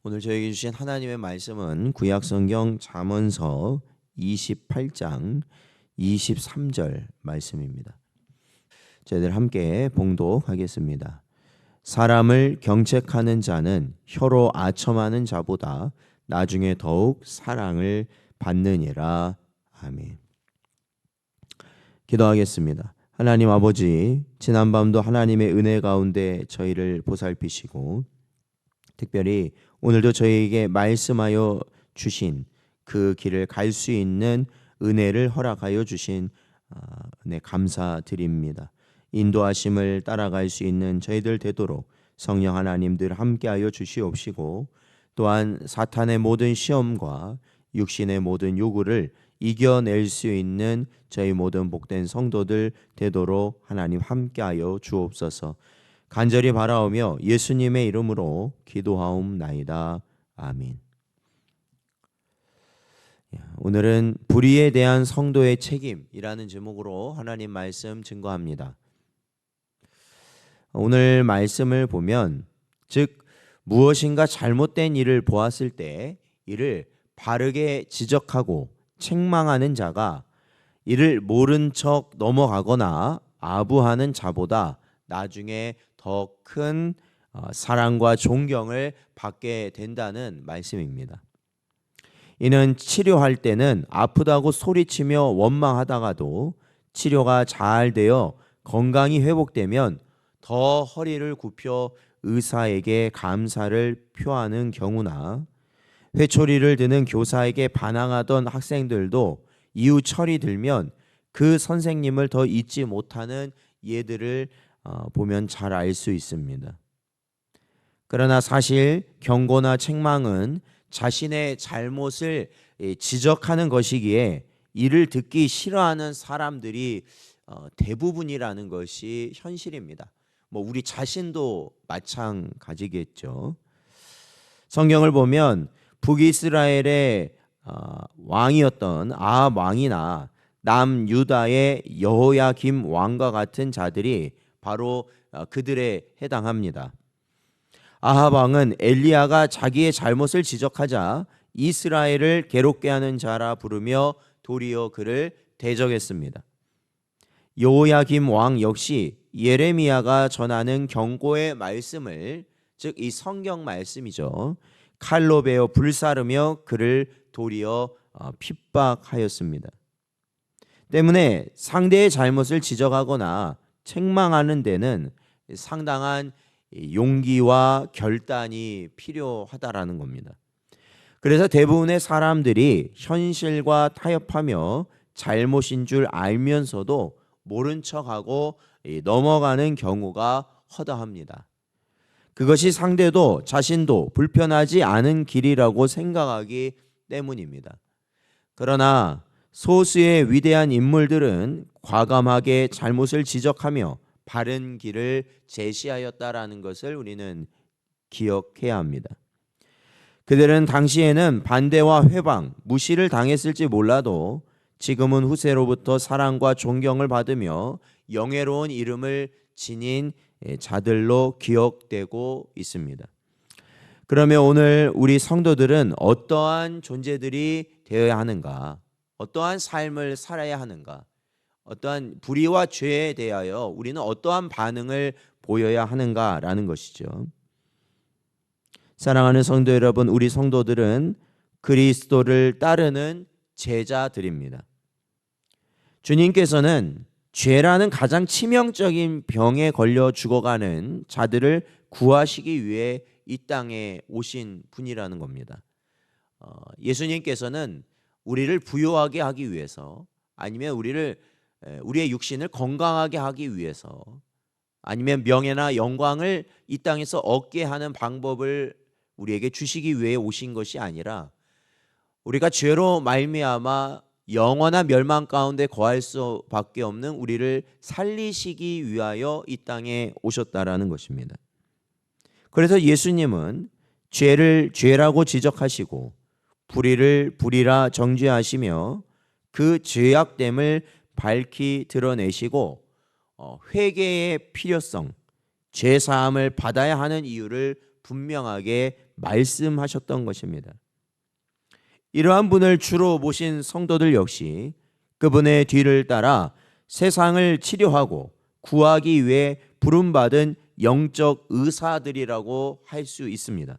오늘 저에게 주신 하나님의 말씀은 구약성경 잠언서 28장 23절 말씀입니다. 저희들 함께 봉독하겠습니다. 사람을 경책하는 자는 혀로 아첨하는 자보다 나중에 더욱 사랑을 받느니라. 아멘. 기도하겠습니다. 하나님 아버지, 지난밤도 하나님의 은혜 가운데 저희를 보살피시고 특별히 오늘도 저희에게 말씀하여 주신 그 길을 갈 수 있는 은혜를 허락하여 주신 은혜 감사드립니다. 인도하심을 따라갈 수 있는 저희들 되도록 성령 하나님들 함께하여 주시옵시고, 또한 사탄의 모든 시험과 육신의 모든 요구를 이겨낼 수 있는 저희 모든 복된 성도들 되도록 하나님 함께하여 주옵소서. 간절히 바라오며 예수님의 이름으로 기도하옵나이다. 아멘. 오늘은 불의에 대한 성도의 책임이라는 제목으로 하나님 말씀 증거합니다. 오늘 말씀을 보면 즉 무엇인가 잘못된 일을 보았을 때 이를 바르게 지적하고 책망하는 자가 이를 모른 척 넘어가거나 아부하는 자보다 나중에 더 큰 사랑과 존경을 받게 된다는 말씀입니다. 이는 치료할 때는 아프다고 소리치며 원망하다가도 치료가 잘 되어 건강이 회복되면 더 허리를 굽혀 의사에게 감사를 표하는 경우나 회초리를 드는 교사에게 반항하던 학생들도 이후 철이 들면 그 선생님을 더 잊지 못하는 예들을 보면 잘 알 수 있습니다. 그러나 사실 경고나 책망은 자신의 잘못을 지적하는 것이기에 이를 듣기 싫어하는 사람들이 대부분이라는 것이 현실입니다. 우리 자신도 마찬가지겠죠. 성경을 보면 북이스라엘의 왕이었던 아합 왕이나 남유다의 여호야김 왕과 같은 자들이 바로 그들에 해당합니다. 아합 왕은 엘리야가 자기의 잘못을 지적하자 이스라엘을 괴롭게 하는 자라 부르며 도리어 그를 대적했습니다. 여호야김 왕 역시 예레미야가 전하는 경고의 말씀을, 즉 이 성경 말씀이죠, 칼로 베어 불사르며 그를 도리어 핍박하였습니다. 때문에 상대의 잘못을 지적하거나 책망하는 데는 상당한 용기와 결단이 필요하다라는 겁니다. 그래서 대부분의 사람들이 현실과 타협하며 잘못인 줄 알면서도 모른 척하고 넘어가는 경우가 허다합니다. 그것이 상대도 자신도 불편하지 않은 길이라고 생각하기 때문입니다. 그러나 소수의 위대한 인물들은 과감하게 잘못을 지적하며 바른 길을 제시하였다라는 것을 우리는 기억해야 합니다. 그들은 당시에는 반대와 회방, 무시를 당했을지 몰라도 지금은 후세로부터 사랑과 존경을 받으며 영예로운 이름을 지닌 자들로 기억되고 있습니다. 그러면 오늘 우리 성도들은 어떠한 존재들이 되어야 하는가? 어떠한 삶을 살아야 하는가? 어떠한 불의와 죄에 대하여 우리는 어떠한 반응을 보여야 하는가라는 것이죠. 사랑하는 성도 여러분, 우리 성도들은 그리스도를 따르는 제자들입니다. 주님께서는 죄라는 가장 치명적인 병에 걸려 죽어가는 자들을 구하시기 위해 이 땅에 오신 분이라는 겁니다. 예수님께서는 우리를 부요하게 하기 위해서, 아니면 우리의 육신을 건강하게 하기 위해서, 아니면 명예나 영광을 이 땅에서 얻게 하는 방법을 우리에게 주시기 위해 오신 것이 아니라 우리가 죄로 말미암아 영원한 멸망 가운데 거할 수밖에 없는 우리를 살리시기 위하여 이 땅에 오셨다라는 것입니다. 그래서 예수님은 죄를 죄라고 지적하시고 불의를 불의라 정죄하시며 그 죄악됨을 밝히 드러내시고 회개의 필요성, 죄사함을 받아야 하는 이유를 분명하게 말씀하셨던 것입니다. 이러한 분을 주로 모신 성도들 역시 그분의 뒤를 따라 세상을 치료하고 구하기 위해 부름받은 영적 의사들이라고 할 수 있습니다.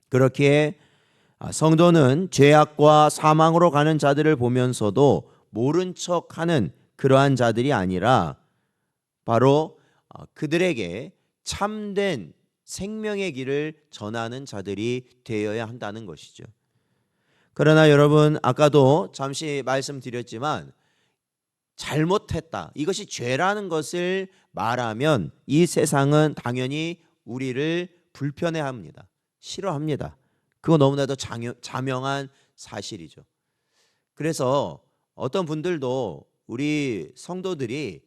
그렇기에 성도는 죄악과 사망으로 가는 자들을 보면서도 모른 척하는 그러한 자들이 아니라 바로 그들에게 참된 생명의 길을 전하는 자들이 되어야 한다는 것이죠. 그러나 여러분, 아까도 잠시 말씀드렸지만 잘못했다, 이것이 죄라는 것을 말하면 이 세상은 당연히 우리를 불편해합니다. 싫어합니다. 그거 너무나도 자명한 사실이죠. 그래서 어떤 분들도 우리 성도들이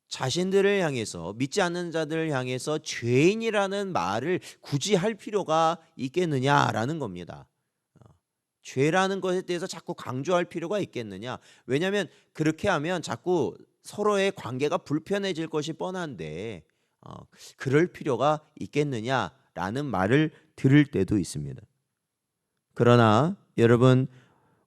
자신들을 향해서, 믿지 않는 자들을 향해서 죄인이라는 말을 굳이 할 필요가 있겠느냐라는 겁니다. 죄라는 것에 대해서 자꾸 강조할 필요가 있겠느냐. 왜냐하면 그렇게 하면 자꾸 서로의 관계가 불편해질 것이 뻔한데 그럴 필요가 있겠느냐라는 말을 들을 때도 있습니다. 그러나 여러분,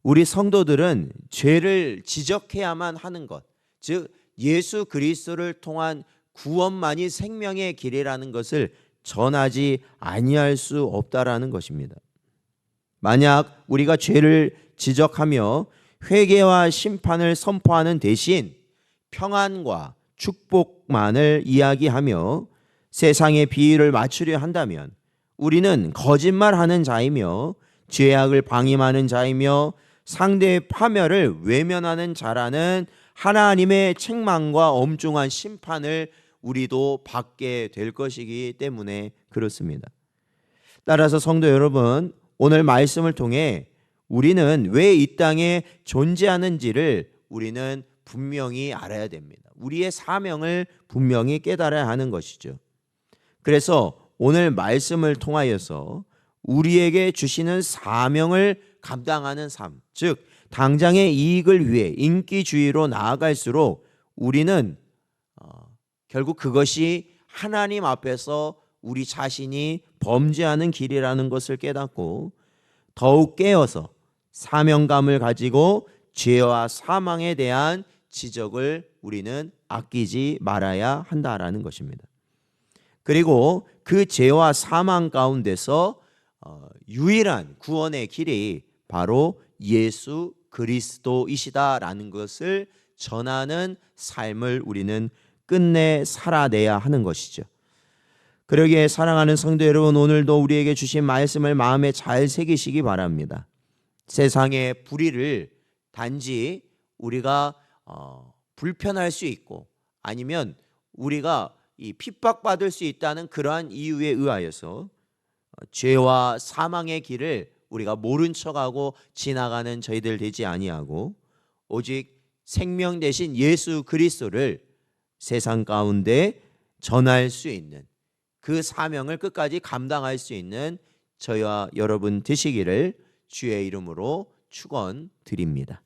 우리 성도들은 죄를 지적해야만 하는 것, 즉 예수 그리스도를 통한 구원만이 생명의 길이라는 것을 전하지 아니할 수 없다라는 것입니다. 만약 우리가 죄를 지적하며 회개와 심판을 선포하는 대신 평안과 축복만을 이야기하며 세상의 비위를 맞추려 한다면 우리는 거짓말하는 자이며 죄악을 방임하는 자이며 상대의 파멸을 외면하는 자라는 하나님의 책망과 엄중한 심판을 우리도 받게 될 것이기 때문에 그렇습니다. 따라서 성도 여러분, 오늘 말씀을 통해 우리는 왜 이 땅에 존재하는지를 우리는 분명히 알아야 됩니다. 우리의 사명을 분명히 깨달아야 하는 것이죠. 그래서 오늘 말씀을 통하여서 우리에게 주시는 사명을 감당하는 삶, 즉 당장의 이익을 위해 인기주의로 나아갈수록 우리는 결국 그것이 하나님 앞에서 우리 자신이 범죄하는 길이라는 것을 깨닫고 더욱 깨어서 사명감을 가지고 죄와 사망에 대한 지적을 우리는 아끼지 말아야 한다라는 것입니다. 그리고 그 죄와 사망 가운데서 유일한 구원의 길이 바로 예수 그리스도이시다라는 것을 전하는 삶을 우리는 끝내 살아내야 하는 것이죠. 그러기에 사랑하는 성도 여러분, 오늘도 우리에게 주신 말씀을 마음에 잘 새기시기 바랍니다. 세상의 불의를 단지 우리가 불편할 수 있고 아니면 우리가 핍박받을 수 있다는 그러한 이유에 의하여서 죄와 사망의 길을 우리가 모른 척하고 지나가는 저희들 되지 아니하고 오직 생명 되신 예수 그리스도를 세상 가운데 전할 수 있는 그 사명을 끝까지 감당할 수 있는 저희와 여러분 되시기를 주의 이름으로 축원드립니다.